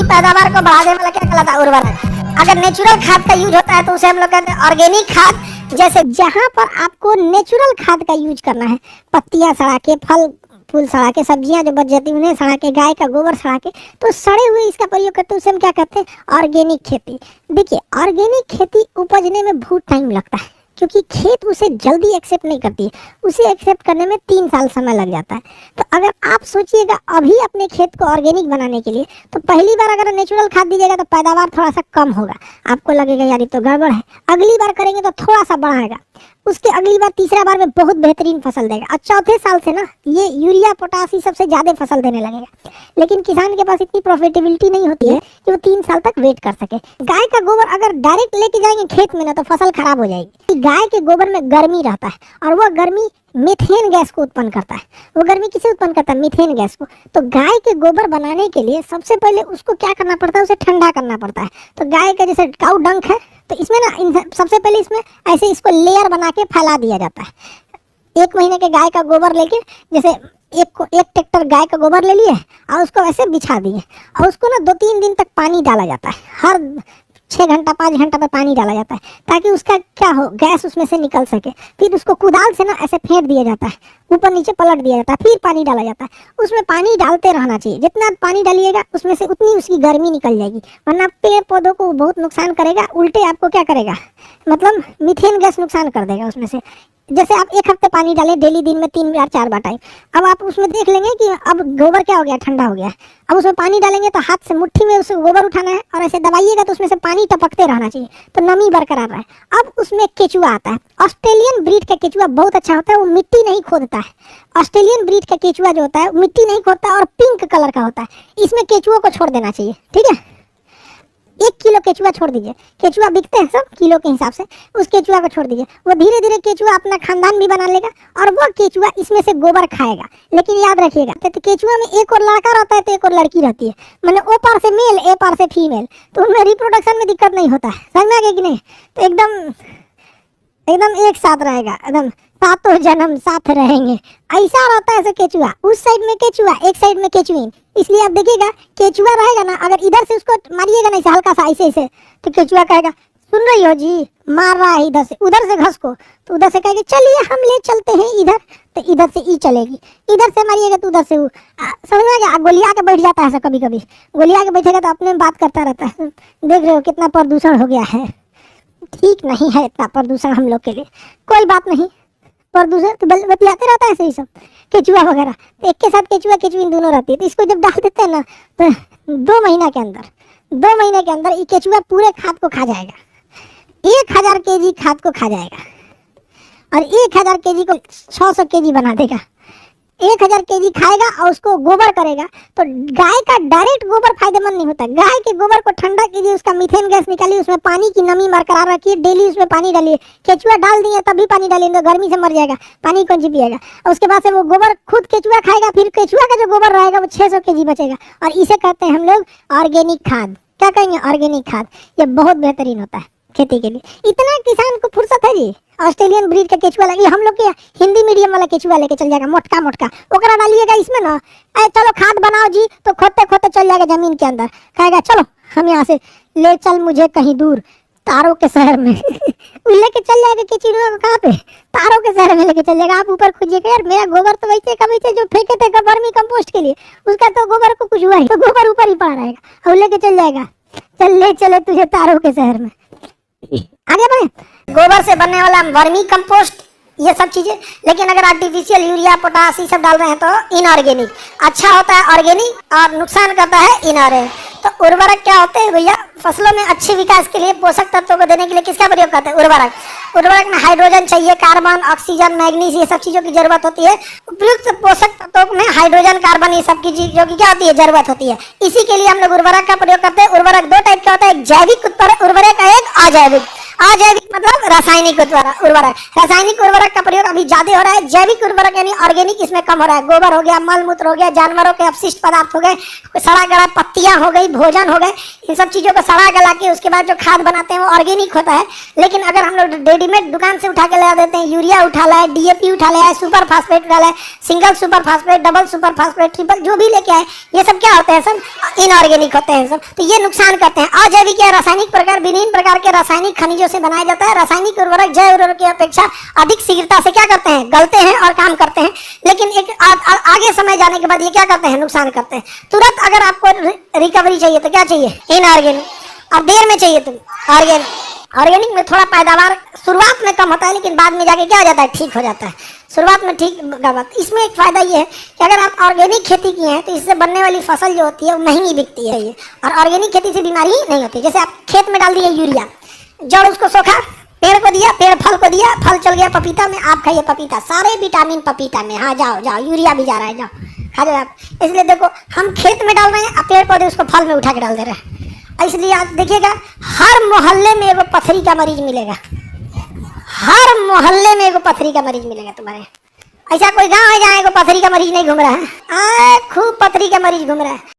पैदावार को बढ़ाने वाला क्या कहलाता है? उर्वरक। अगर नेचुरल खाद का यूज होता है तो उसे हम लोग कहते हैं ऑर्गेनिक खाद। जैसे जहाँ पर आपको नेचुरल खाद का यूज करना है, पत्तियां सड़ा के, फल फूल सड़ा के, सब्जियां जो बच जाती हैं उन्हें सड़ा के, गाय का गोबर सड़ा के, तो सड़े हुए इसका प्रयोग करते हैं, उसे हम क्या कहते हैं? ऑर्गेनिक खेती। देखिए, ऑर्गेनिक खेती उपजने में बहुत टाइम लगता है, क्योंकि खेत उसे जल्दी एक्सेप्ट नहीं करती है, उसे एक्सेप्ट करने में 3 साल समय लग जाता है। तो अगर आप सोचिएगा अभी अपने खेत को ऑर्गेनिक बनाने के लिए, तो पहली बार अगर नेचुरल खाद दीजिएगा तो पैदावार थोड़ा सा कम होगा, आपको लगेगा यार ये तो गड़बड़ है। अगली बार करेंगे तो थोड़ा सा बढ़ाएगा, उसके अगली बार तीसरा बार में बहुत बेहतरीन फसल देगा, और चौथे साल से ना ये यूरिया पोटास सबसे ज्यादा फसल देने लगेगा। लेकिन किसान के पास इतनी प्रॉफिटेबिलिटी नहीं होती है कि वो 3 साल तक वेट कर सके। गाय का गोबर अगर डायरेक्ट लेके जाएंगे खेत में ना तो फसल खराब हो जाएगी। गाय के गोबर में गर्मी रहता है, और वह गर्मी मीथेन गैस को उत्पन्न करता है। वो गर्मी किसे उत्पन्न करता है? मीथेन गैस को। तो गाय के गोबर बनाने के लिए सबसे पहले उसको क्या करना पड़ता है? उसे ठंडा करना पड़ता है। तो गाय का जैसे काऊ डंक है, तो इसमें ना सबसे पहले इसमें ऐसे इसको लेयर बना के फैला दिया जाता है। 1 महीने के गाय का गोबर लेके, जैसे एक ट्रैक्टर गाय का गोबर ले लिए और उसको ऐसे बिछा दिए, और उसको ना 2-3 दिन तक पानी डाला जाता है। हर 6 घंटा 5 घंटा पे पानी डाला जाता है, ताकि उसका क्या हो, गैस उसमें से निकल सके। फिर उसको कुदाल से ना ऐसे फेंट दिया जाता है, ऊपर नीचे पलट दिया जाता है, फिर पानी डाला जाता है। उसमें पानी डालते रहना चाहिए, जितना पानी डालिएगा उसमें से उतनी उसकी गर्मी निकल जाएगी, वरना पेड़ पौधों को बहुत नुकसान करेगा। उल्टे आपको क्या करेगा, मतलब मीथेन गैस नुकसान कर देगा उसमें से। जैसे आप 1 हफ्ते पानी डालें डेली, दिन में 3 बार 4 बार टाइम, अब आप उसमें देख लेंगे कि अब गोबर क्या हो गया, ठंडा हो गया। अब उसमें पानी डालेंगे तो हाथ से मुट्ठी में उसे गोबर उठाना है, और ऐसे दबाइएगा तो उसमें से पानी टपकते रहना चाहिए, तो नमी बरकरार रहे। अब उसमें केचुआ आता है। ऑस्ट्रेलियन ब्रीड का केचुआ बहुत अच्छा होता है, वो मिट्टी नहीं खोदता है। ऑस्ट्रेलियन ब्रीड का केचुआ जो होता है मिट्टी नहीं खोदता और पिंक कलर का होता है। इसमें केचुओं को छोड़ देना चाहिए, ठीक है। 1 किलो केचुआ छोड़ दीजिए, केचुआ बिकते हैं सब किलो के हिसाब से, उस केचुआ को छोड़ दीजिए। वो धीरे धीरे केचुआ अपना खानदान भी बना लेगा, और वो केचुआ इसमें से गोबर खाएगा। लेकिन याद रखिएगा, तो केचुआ में एक और लड़का रहता है तो एक और लड़की रहती है, मैंने ओ पार से मेल, ए पार से फीमेल, तो उनमें रिप्रोडक्शन में दिक्कत नहीं होता है। समझ में आ गया कि नहीं? तो एकदम एक साथ रहेगा, एकदम 7 जन्म साथ रहेंगे, ऐसा रहता है ऐसे केचुआ। उस साइड में केचुआ, एक साइड में केचुइन। इसलिए आप देखिएगा केचुआ रहेगा ना, अगर इधर से उसको मारिएगा ना हल्का सा ऐसे, तो केचुआ कहेगा सुन रही हो जी, मार रहा है इधर से, उधर से घस को, तो उधर से कहेगा चलिए हम ले चलते हैं इधर, तो इधर से ई चलेगी। इधर से मारिएगा तो उधर से वो, समझ में आ गया? गोलिया के बैठ जाता है ऐसा, कभी कभी गोलिया के बैठेगा तो अपने में बात करता रहता है। देख रहे हो कितना प्रदूषण हो गया है। ठीक नहीं है इतना प्रदूषण हम लोग के लिए, कोई बात नहीं, प्रदूषण तो बतियाते रहता है ऐसे ही सब केचुआ वगैरह। तो एक के साथ केचुआ केचुइन दोनों रहती है, तो इसको जब डाल देते हैं ना, तो 2 महीना के अंदर ये केचुआ पूरे खाद को खा जाएगा। 1000 केजी खाद को खा जाएगा, और 1000 केजी को 600 केजी बना देगा। 1000 केजी खाएगा और उसको गोबर करेगा। तो गाय का डायरेक्ट गोबर फायदेमंद नहीं होता। गाय के गोबर को ठंडा कीजिए, उसका मीथेन गैस निकालिए, उसमें पानी की नमी बरकरार रखिए, डेली उसमें पानी डालिए। केचुआ डाल दिए तभी पानी डालिए, तो गर्मी से मर जाएगा, पानी कौन सी पिएगा। और उसके बाद से वो गोबर खुद केचुआ खाएगा, फिर केचुआ का जो गोबर रहेगा वो 600 केजी बचेगा। और इसे कहते हैं हम लोग ऑर्गेनिक खाद। क्या कहेंगे? ऑर्गेनिक खाद। ये बहुत बेहतरीन होता है खेती के लिए। इतना किसान को फुर्सत है जी, ऑस्ट्रेलियन ब्रीड का केचुआ लगी, हम लोग के हिंदी मीडियम वाला केचुआ लेके चल जाएगा, मोटका ओकरा डालिएगा इसमें ना, चलो खाद बनाओ जी, तो खोदते खोदते चल जाएगा जमीन के अंदर, कहेगा चलो हम यहाँ से ले चल मुझे कहीं दूर तारों के शहर में लेके चल जाएगा केचुआ को। कहाँ पे? तारों के शहर में लेके चल जाएगा। आप ऊपर खोजिएगा, यार मेरा गोबर तो वैसे का वैसे जो फेंके थे वर्मी कंपोस्ट के लिए, उसका तो गोबर को कुछ हुआ ही, तो गोबर ऊपर ही पड़ा रहेगा, और लेके चल जाएगा, चल ले चले तुझे तारों के शहर में। आगे बढ़े। गोबर से बनने वाला वर्मी कंपोस्ट, ये सब चीजें। लेकिन अगर आर्टिफिशियल यूरिया पोटास ये सब डाल रहे हैं तो इनऑर्गेनिक। अच्छा होता है ऑर्गेनिक और नुकसान करता है इनऑर्गेनिक। तो उर्वरक क्या होते हैं भैया? फसलों में अच्छे विकास के लिए पोषक तत्वों को देने के लिए किसका प्रयोग करते हैं? उर्वरक में हाइड्रोजन चाहिए, कार्बन, ऑक्सीजन, मैग्नीज, ये सब चीजों की जरूरत होती है। उपयुक्त पोषक तत्वों में हाइड्रोजन, कार्बन, ये सब की चीजों की क्या होती है? जरूरत होती है। इसी के लिए हम लोग उर्वरक का प्रयोग करते हैं। उर्वरक 2 टाइप का होता है, एक जैविक उर्वरक और एक अजैविक। अजैविक मतलब रासायनिक उर्वरक। रासायनिक उर्वरक का प्रयोग अभी ज्यादा हो रहा है। जैविक उर्वरक यानी ऑर्गेनिक इसमें कम हो रहा है। गोबर हो गया, मल मूत्र हो गया, जानवरों के अपशिष्ट पदार्थ हो गए, सड़ा गला पत्तियां हो गई, भोजन हो गए, इन सब चीजों को सड़ा गला के उसके बाद जो खाद बनाते हैं वो ऑर्गेनिक होता है। लेकिन अगर हम लोग रेडीमेड दुकान से उठा के ला देते हैं, यूरिया उठा लाए, डीएपी उठा लाए, सुपर फास्फेट उठा लाए, single super phosphate, double super phosphate, triple जो भी लेके आए, ये सब क्या होते हैं? सब इनऑर्गेनिक होते हैं सब। तो ये नुकसान करते हैं। अजैविक या रासायनिक प्रकार विभिन्न प्रकार के रासायनिक खनिजों से बनाया जाता है। रासायनिक उर्वरक जैव उर्वरक की अपेक्षा अधिक शीघ्रता से क्या करते हैं? गलते हैं और काम करते हैं। लेकिन एक आगे समय जाने के बाद ये क्या करते हैं? नुकसान करते हैं। तुरंत अगर आपको रिकवरी चाहिए तो क्या चाहिए? इनऑर्गेनिक। अब देर में चाहिए तो ऑर्गेनिक। ऑर्गेनिक में थोड़ा पैदावार शुरुआत में कम होता है, लेकिन बाद में जाके क्या हो जाता है? ठीक हो जाता है। शुरुआत में ठीक होगा। इसमें एक फायदा ये है कि अगर आप ऑर्गेनिक खेती किए हैं तो इससे बनने वाली फसल जो होती है वो महंगी बिकती है। ये और ऑर्गेनिक खेती से बीमारी ही नहीं होती। जैसे आप खेत में डाल दिए यूरिया, जड़ उसको सोखा, पेड़ को दिया, पेड़ फल को दिया, फल चल गया पपीता में, आप खाइए पपीता, सारे विटामिन पपीता में। हाँ जाओ जाओ, यूरिया भी जा रहा है, जाओ खा जाओ आप। इसलिए देखो हम खेत में डाल रहे हैं, पेड़ पौधे उसको फल में उठा के डाल दे रहे हैं। इसलिए आप देखिएगा हर मोहल्ले में एगो पथरी का मरीज मिलेगा। हर मोहल्ले में एगो पथरी का मरीज मिलेगा तुम्हारे। ऐसा कोई गांव है जहाँ एगो पथरी का मरीज नहीं घूम रहा है? खूब पथरी का मरीज घूम रहा है।